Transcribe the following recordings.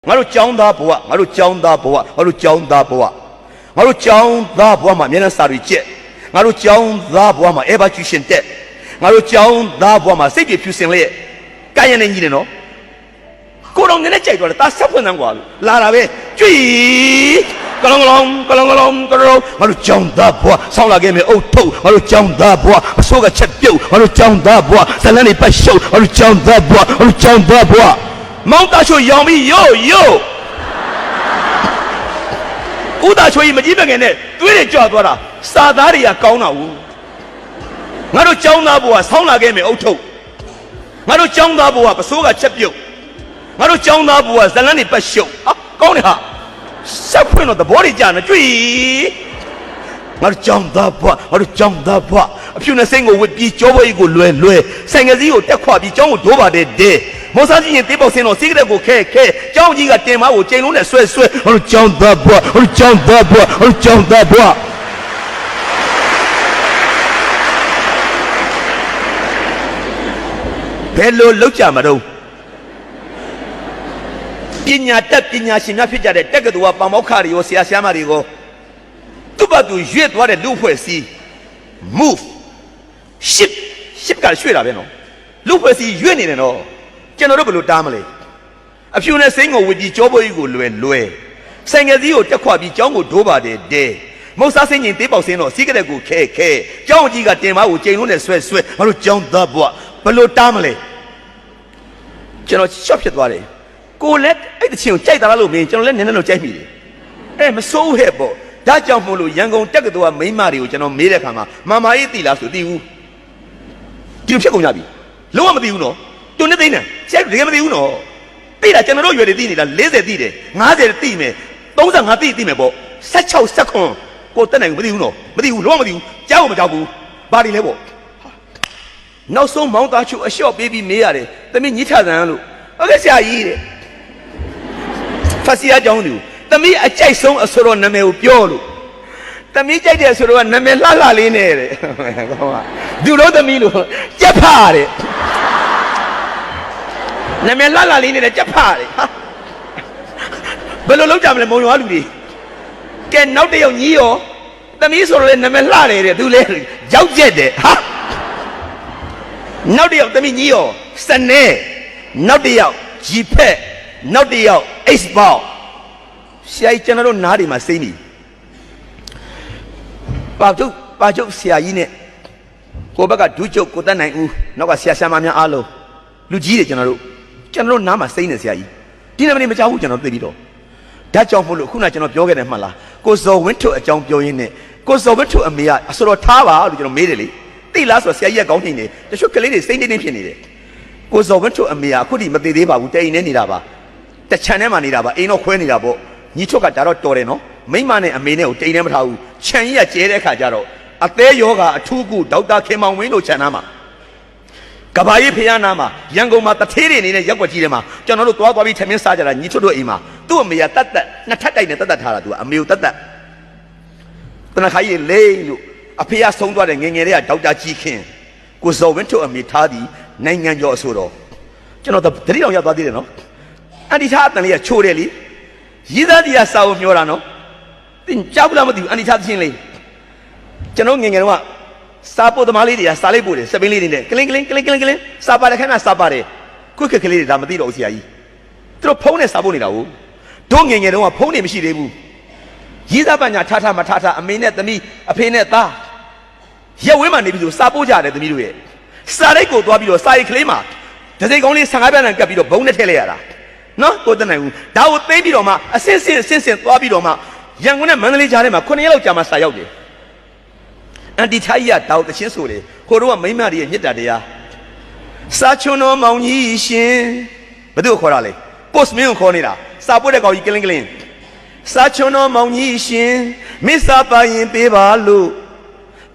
ငါတို့ကြောင်းသားဘဝငါတို့ကြောင်းသားဘဝငါတို့ကြောင်းသားဘဝငါတို့ကြောင်းသားဘဝမှာအများနဲ့စာတွေကျက်ငါတို့ကြောင်းသားဘဝမှာအေဗာကျူရှင်တက်ငါတို့ကြောင်းသားဘဝမှာစိတ်ပြဖြူစင်လျက်ကာယနဲ့ညီတယ်နော်ကိုတော်ငနဲ့ကြိုက်တော့တယ်ဒါဆက်ဖွင့်သမ်းกว่าလာတာပဲကြွီကလောင်ကလောင်ကလောင်ကလောင်ကလောင်ငါတို့ကြောင်းသားဘဝဆောင်းလာခဲ့မယ်အုတ်ထုတ်ငါတို့ကြောင်းသားဘဝအစိုးကချက်ပြုတ်ငါတို့ကြောင်းသားဘဝဇလန်းတွေပတ်ရှုပ်ငါတို့ကြောင်းသားဘဝငါတို့ကြောင်းသားဘဝမောင်သားချိုရောင်ပြီးရို့ဥသားချိုကြီးမကြီးမငယ်နဲ့တွေးတွေကြွသွားတာစာသားတွေကကောင်းတာဘူးငါတို့ကြောင်းသားဘဝဆောင်းလာခဲ့မယ်အုတ်ထုတ်ငါတို့ကြောင်းသားဘဝပစိုးကချက်ပြုတ်ငါတို့ကြောင်းသားဘဝဇလန်းတွေပတ်ရှုပ်ကောင်းတယ်ဟာဆက်ဖွင့်တော့သဘောတွေကြာနေကြွီငါတို့ကြောင်းသားဘဝငါတို့ကြောင်းသားဘဝအဖြူနဲ့စိတ်ကိုဝစ်ပြီးကြောဘွေးကိုလွယ်ဆိုင်ကစည်းကိုတက်ခွာပြီးကြောင်းကိုဒိုးပါတယ်တဲ့မောစားကြီးရင်တေးပေါက်စင်းတော့စီးကတဲ့ကိုခဲကြောင်းကြီးကတင်မကိုချိန်လုံးနဲ့ဆွဲဟိုကြောင်းသားဘွားဟိုကြောင်းသားဘွားဟိုကြောင်းသားဘွားဘယ်လိုလောက်ကြမှာတော့ပညာတတ်ပညာရှင်များဖြစ်ကြတဲ့တက္ကသိုလ်ကပေါမောက္ခတွေရောဆရာမတွေကိုသူ့ဘသူရွေ့သွားတဲ့လူဖွဲ့စည်း move ship ကရွှေ့တာပဲနော်လူဖွဲ့စည်းရွေ့နေတယ်နော်ကျွန်တော်တို့ဘယ်လိုတားမလဲအဖြူနဲ့စိမ့်ကိုဝစ်ပြီးကြောဘွေးကိုလွယ်ဆိုင်ငယ်စည်းကိုတက်ခွာပြီးကြောင်းကိုဒိုးပါတယ်တဲ့မုတ်စားစင်းရင်တေးပေါက်စင်းတော့စီးကတဲ့ကိုခဲကြောင်းကြီးကတင်မကိုချိန်လုံးနဲ့ဆွဲငါတို့ကြောင်းသားဘွားဘယ်လိုတားမလဲကျွန်တော်ရှော့ဖြစ်သွားတယ်ကိုလည်းအဲ့တချင်ကိုကြိုက်တာလားလို့မင်းကျွန်တော်လည်းနည်းနည်းတော့ကြိုက်မိတယ်မစိုးဟဲ့ပေါ့ဒါကြောင့်မို့လို့ရန်ကုန်တက္ကသိုလ်ကမိန်းမတွေကိုကျွန်တော်မေးတဲ့ခါမှာမာမာကြီးသိလားဆိုသိဘူးဒီဖြစ်ကုန်ကြပြီလုံးဝမသိဘူးနော်တွန်းနေသိနေဆရာတကယ်မသိဘူးနော်သိတာကျွန်တော်တို့ရွယ်တွေသိနေတာ40သိတယ်50သိမယ်35သိမယ်ပေါ့16 19ကိုတက်နိုင်ဘူးမသိဘူးနော်မသိဘူးလုံးဝမသိဘူးကြားဖို့မကြောက်ဘူးဘာတွေလဲပေါ့နောက်ဆုံးမောင်းသားချိုအလျှော့ပေးပြီးမေးရတယ်သမီးညှိထဆန်းလို့ဟုတ်ကဲ့ဆရာကြီးတဲ့ဖတ်စီအကြောင်းသူသမီးအကြိုက်ဆုံးအဆိုတော်နာမည်ကိုပြောလို့သမီးကြိုက်တဲ့ဆိုတော့နာမည်လှလေးနဲ့တဲ့ကောင်းပါသူတို့သမီးလို့ကြက်ဖားတဲ့နာမည်လှလေးနဲ့ကြက်ဖားတဲ့ဟာဘယ်လိုလုပ်ကြမလဲမုံရွာလူတွေကဲနောက်တစ်ယောက်ညီးရောသမီးဆိုတော့လေနာမည်လှတယ်တဲ့သူလေရောက်ကျက်တဲ့ဟာနောက်တစ်ယောက်သမီးညီးရောစနေနောက်တစ်ယောက်ဂျီဖက်နောက်တစ်ယောက်အိတ်ဘောက်ဆရာကြီးကျွန်တော်တို့နားတွေမှာစိမ့်နေပါချုပ်ဆရာကြီးနဲ့ကိုဘက်ကဒူးချုပ်ကိုတက်နိုင်ဦးနောက်ကဆရာမများအားလုံးလူကြီးတွေကျွန်တော်တို့နားမှာစိမ့်နေဆရာကြီးဒီနေ့မနေ့မကြောက်ဘူးကျွန်တော်သိပြီးတော့ဓာတ်ကြောင့်မို့လို့ခုနကျွန်တော်ပြောခဲ့တယ်မှတ်လားကိုဇော်ဝင်းထွတ်အကြောင်းပြောရင်းနဲ့ကိုဇော်ဝင်းထွတ်အမေကအဆိုတော်ထားပါလို့ကျွန်တော်မေးတယ်လေသိလားဆိုတော့ဆရာကြီးကကောင်းနေတယ်တချို့ကလေးတွေစိမ့်နေဖြစ်နေတယ်ကိုဇော်ဝင်းထွတ်အမေကအခုထိမသိသေးပါဘူးတိတ်နေနေတာပါတချန်ထဲမှာနေတာပါအိမ်တော့ခွဲနေတာပေါ့ညီချုပ်ကဒါတော့တော်တယ်နော်မိမနဲ့အမေနဲ့ကိုတိတ်နေမထားဘူးခြံကြီးကကျဲတဲ့ခါကျတော့အသေးယောဂအထူးကုဒေါက်တာခင်မောင်ဝင်းတို့ခြံသားမှာကဘာကြီးဖျားနာမှာရန်ကုန်မှာတထေးတွေနေနဲ့ရက်ွက်ကြီးထဲမှာကျွန်တော်တို့သွားပြီးထမင်းစားကြတာညီချုပ်တို့အိမ်မှာသူ့အမေကတတ်နှစ်ထပ်တိုက်နဲ့တတ်ထားတာသူကအမေကိုတတ်တနခါကြီးလိမ့်လို့အဖေကဆုံးသွားတဲ့ငငယ်လေးကဒေါက်တာကြီးခင်ကိုဇော်ဝင်းထွတ်အမေထားသည်နိုင်ငံကျော်အဆိုတော်ကျွန်တော်တတိတော်ရောက်သွားသေးတယ်နော်အန်တီထားအတန်လေးကချိုးတယ်လေရည်သားတရားစာကိုမျောတာနော်သင်ကြောက်လားမသိဘူးအန်တီထားသချင်းလေးကျွန်တော်ငငယ်တော့စာပို့သမားလေးတွေကစာလိုက်ပို့တယ်စပင်းလေးတွေနဲ့ကလင်းစာပါတယ်ခဏစာပါတယ်ခွက်ကလေးတွေဒါမသိတော့ဘူးဆရာကြီးသူတို့ဖုန်းနဲ့စာပို့နေတာဟုတ်တို့ငငယ်တော့ဖုန်းတွေမရှိသေးဘူးရည်သားပညာထားမထားအမေနဲ့သမီးအဖေနဲ့သားရက်ဝင်းမှနေပြီဆိုစာပို့ကြတယ်သမီးတို့ရဲ့စာလိုက်ကိုသွားပြီးတော့စာရိတ်ကလေးမှာဒစိကောင်းလေး15ပြန်ကပ်ပြီးတော့ဘုံနဲ့ထည့်လိုက်ရတာနော်ကိုတက်နိုင်ဘူးဒါကိုသိပြီးတော့မှအစင်းသွားပြီးတော့မှရန်ကုန်နဲ့မန္တလေးကြားထဲမှာ9ရက်လောက်ကြာမှစာရောက်တယ်အန်တီထားကြီးကတောက်တချင်းဆိုတယ်ခိုတို့ကမိမတွေရဲ့မြစ်တာတရားစာချွန်းတော်မောင်ကြီးရှင်ဘယ်သူခေါ်တာလဲပို့စ်မင်းကိုခေါ်နေတာစာပွက်တဲ့ကောင်ကြီးကလင်းစာချွန်းတော်မောင်ကြီးရှင်မစ္စာပါရင်ပေးပါလို့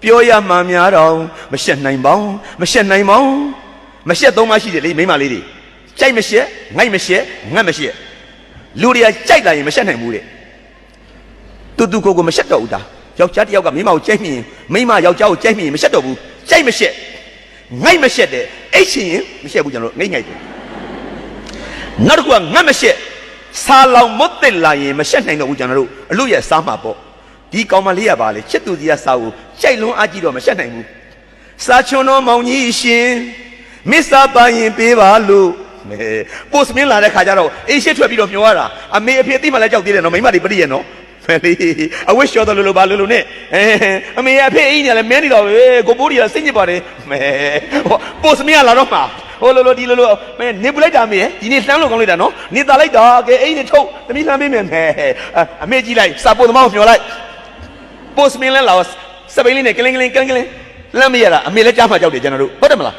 ပြောရမှများတော့မရှက်နိုင်ပေါင်းမရှက်သုံးမရှိတယ်လေမိမလေးတွေကြိုက်မရှက်ငိုက်မရှက်ငတ်မရှက်လူတွေကကြိုက်လာရင်မရှက်နိုင်ဘူးတဲ့တူကိုမရှက်တော့ဘူးဒါယောက်ျားတစ်ယောက်ကမိမကိုကြိုက်မြင်မိမယောက်ျားကိုကြိုက်မြင်မရှက်တော့ဘူးကြိုက်မရှက်ငိုက်မရှက်တဲ့အိတ်ချင်ရင်မရှက်ဘူးကျွန်တော်ငိတ်တယ်နောက်တစ်ခုကငတ်မရှက် စာလောင်မတ်တက်လာရင်မရှက်နိုင်တော့ဘူးကျွန်တော်တို့အလို့ရစားမှာပေါ့ဒီကောင်မလေးရပါလေချစ်သူကြီးကစာကိုကြိုက်လွန်းအားကြီးတော့မရှက်နိုင်ဘူးစာချွန်တော်မောင်ကြီးရှင်မစ္စာပိုင်ပေးပါလို့ပို့စမင်းလာတဲ့ခါကျတော့အေးရှစ်ထွက်ပြီးတော့မျောရတာအမေအဖေသိမှလည်းကြောက်သေးတယ်နော်မိမတွေပြည့်ရဲ့နော်ဖယ်လေးအဝိရှောတော်လို့ဘာလို့နဲ့အမေအဖေအိမ်နေလည်းမင်းနေတော့ပဲကိုပိုးကြီးကစိတ်ညစ်ပါတယ်ပို့စမင်းကလာတော့မှာဟိုလိုဒီလိုမင်းနေပလိုက်တာမေဒီနေ့လှမ်းလို့ကောင်းလိုက်တာနော်နေတာလိုက်တာကဲအိမ်နေထုတ်သမီးလှမ်းပေးမယ်အမေကြည့်လိုက်စာပို့သမားကိုမျောလိုက်ပို့စမင်းလည်းလာစပိန်လေးနဲ့ကလင်းလမ်းမရတာအမေလည်းကြားမှကြောက်တယ်ကျွန်တော်တို့ဟုတ်တယ်မလား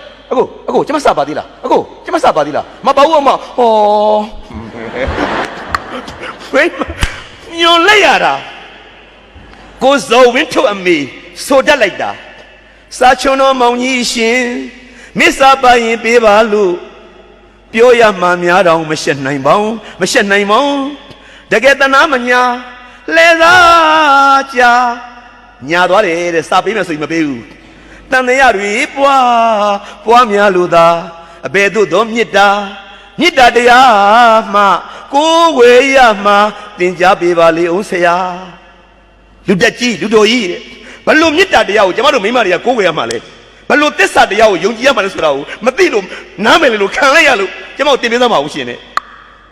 အခုကျမစာပါသေးလားအခုကျမစာပါသေးလားမပါဘူးအမဟောဝေးညွန်လိုက်ရတာကိုဇော်ဝင်းထုတ်အမေဆိုတတ်လိုက်တာစာချွန်တော်မောင်ကြီးရှင်မစ္စာပိုင်ပေးပါလို့ပြောရမှများတော့မရှက်နိုင်ပါဘူးတကယ်တနာမညာလဲစားကြညာသွားတယ်တဲ့စာပေးမယ်ဆိုရင်မပေးဘူးတန်တရားတွေပွားများလို့သာအဘယ်သို့သောမေတ္တာတရားမှကိုယ်ဝေရမှသင်ကြားပေးပါလေအောင်ဆရာလူတက်ကြီးလူတော်ကြီးတဲ့ဘလို့မေတ္တာတရားကိုကျမတို့မိန်းမတွေကကိုယ်ဝေရမှလဲဘလို့သစ္စာတရားကိုယုံကြည်ရမှလဲဆိုတာကိုမသိလို့နားမယ်လို့ခံလိုက်ရလို့ကျမတို့တင်ပေးသားမှာဘူးရှင်တဲ့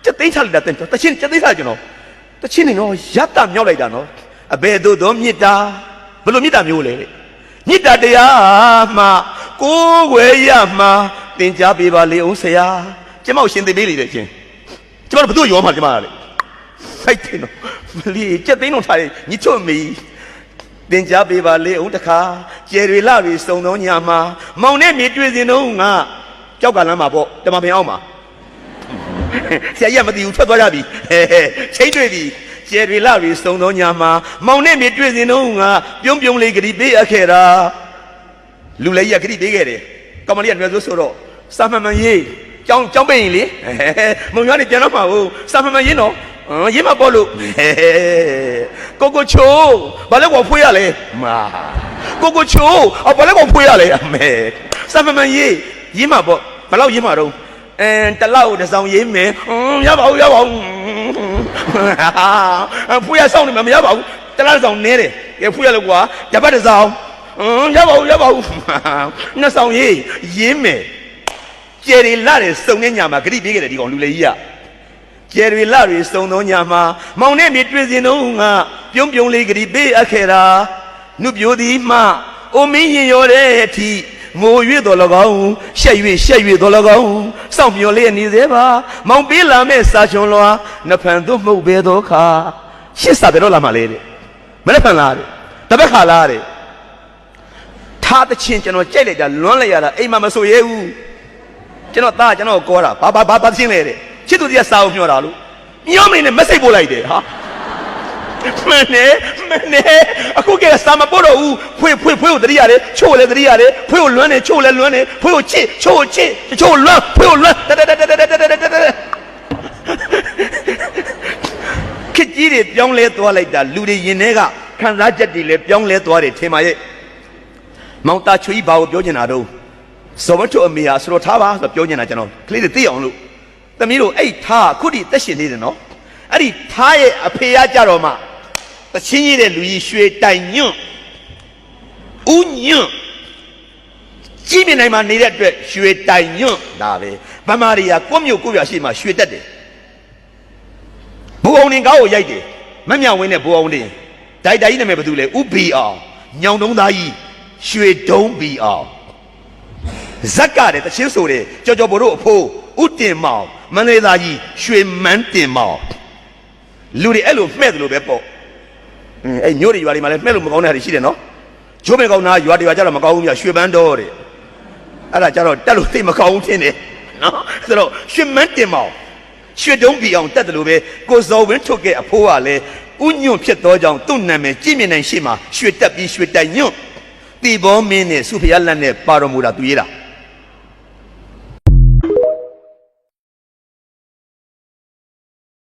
ချက်သိမ်းချလိုက်တာတချင်းချက်သိမ်းချကျွန်တော်တချင်းနေတော့ရတ္တမြောက်လိုက်တာနော်အဘယ်သို့သောမေတ္တာဘလို့မေတ္တာမျိုးလဲမေတ္တာတရားမှကိုယ်ဝေရမှသင်ကြားပေးပါလေအောင်ဆရာကျမကိုရှင်သိပေးလေတဲ့ချင်းကျမတို့ဘသူရောမှကျမကလေစိုက်တယ်နော်မလီကြက်သိန်းတော့ထားရင်ညချွတ်မီသင်ကြားပေးပါလေအောင်တခါကျယ်တွေလာတွေစုံတော့ညာမှာမောင်နဲ့မြေတွေ့စင်တော့ငါကြောက်ကလမ်းမှာပေါ့တမပင်အောင်မှာဆရာကြီးမသိဘူးထွက်သွားကြပြီချိန်တွေ့ပြီကျယ်တွေလာတွေစုံတော့ညာမှာမောင်နဲ့မြေတွေ့စင်တော့ငါပြုံးလေးဂရီပေးအပ်ခဲ့တာလူလေးကြီးကဂရီပေးခဲ့တယ်ကောင်မလေးကရွယ်ဆိုတော့စာမှန်မှန်ရေးကျောင်းပိတ်ရင်လေမုံရွားနေပြန်တော့မှာဟုတ်စာမှန်မှန်ရေးနော်ရေးမပေါ်လို့ကိုချိုးဘာလဲကွာဖွေးရလဲမာကိုချိုးဘာလဲကွာဖွေးရလဲအမေစာမှန်မှန်ရေးမပေါ်ဘယ်လောက်ရေးမှာတော့တလောက်တစ်စောင်ရေးမယ်ရပါဘူးဖွေးရဆောင်နေမှာမရပါဘူးတလောက်တစ်စောင်နဲတယ်ကဲဖွေးရလို့ကွာတပတ်တစ်စောင်ရပါဘူးနှစ်ဆောင်ရေးမယ်ကျယ်ရီလာတွေစုံတဲ့ညမှာဂရိပေးခဲ့တယ်ဒီကောင်လူလေးကြီးကကျယ်ရီလာတွေစုံသောညမှာမောင်နဲ့မြေတွေ့စင်တော့ငါပြုံးလေးဂရိပေးအပ်ခဲ့တာနှုတ်ပြိုသည်မှအိုမင်းရင်ရောတဲ့အထိငို၍တော်၎င်းရှက်၍တော်၎င်းစောင့်မျှော်လေးနေသေးပါမောင်ပေးလာမဲ့စာချွန်လွာနှဖန်သို့မှုတ်ပဲသောခါရှစ်စာပဲတော့လာမှလေတဲ့မနှဖန်လားတဲ့တပတ်ခါလားတဲ့ထားတဲ့ချင်းကျွန်တော်ကြိုက်လိုက်တာလွန်းလိုက်ရတာအိမ်မှာမဆိုရဲဘူးကျွန်တော်သားကျွန်တော်ကောတာဘာချင်းလဲတဲ့ချစ်သူကြီးကစာအုပ်ညှောတာလို့ညှောမင်းနဲ့မစိတ်ပို့လိုက်တယ်ဟာမနဲ့အခုကစာမပို့တော့ဘူးဖွေကိုတတိရတယ်ချို့လည်းတတိရတယ်ဖွေကိုလွမ်းတယ်ချို့လည်းလွမ်းတယ်ဖွေကိုချစ်ချို့လွမ်းဖွေကိုလွမ်းခစ်ကြီးတွေပြောင်းလဲသွားလိုက်တာလူတွေရင်ထဲကခံစားချက်တွေလည်းပြောင်းလဲသွားတယ်ထင်ပါရဲ့မောင်သားချွေးဘာကိုပြောချင်တာတော့ဇော်မထွတ်အမေဟာဆိုတော့ထားပါဆိုပြောနေတာကျွန်တော်ကလေးတွေသိအောင်လို့သမီးတို့အဲ့ထားခုထိတက်ရှင်နေတယ်နော်အဲ့ဒီထားရဲ့အဖေကကြတော့မှတချင်းကြီးတဲ့လူကြီးရွှေတိုင်ညွန့်ဦးညွန့်ကြီးမြင်နိုင်မှာနေတဲ့အတွက်ရွှေတိုင်ညွန့်ဒါပဲဗမာတွေကကိုမျိုးကိုပြရှိမှရွှေတက်တယ်ဘူအောင်တင်ကားကိုရိုက်တယ်မမြောင်ဝင်းနဲ့ဘူအောင်တင်ဒိုက်တာကြီးနာမည်ဘယ်သူလဲဥဘီအောင်ညောင်တုံးသားကြီးရွှေတုံးဘီအောင်ဇက်ကတဲ့တချင်းဆိုတဲ့ကြော်ဘို့တို့အဖိုးဥတင်မောင်မန္တလေးသားကြီးရွှေမန်းတင်မောင်လူတွေအဲ့လိုမှဲ့တယ်လို့ပဲပေါ့အဲ့ညို့တွေရွာတွေမှာလည်းမှဲ့လို့မကောင်းတဲ့ဟာတွေရှိတယ်နော်ဂျိုးမကောင်းတာရွာတွေကြတော့မကောင်းဘူးပြရွှေပန်းတော်တဲ့အဲ့ဒါကြတော့တက်လို့သိမကောင်းဘူးထင်တယ်နော်ဆိုတော့ရွှေမန်းတင်မောင်ရွှေတုံးပြီအောင်တက်တယ်လို့ပဲကိုဇော်ဝင်းထုတ်ခဲ့အဖိုးကလည်းဥညွန့်ဖြစ်သောကြောင့်သူ့နာမည်ကြည်မြင်နိုင်ရှိမှာရွှေတက်ပြီးရွှေတိုင်ညွန့်တီဘောမင်းနဲ့စုဖျားလက်နဲ့ပါတော်မူတာသူရေးတာ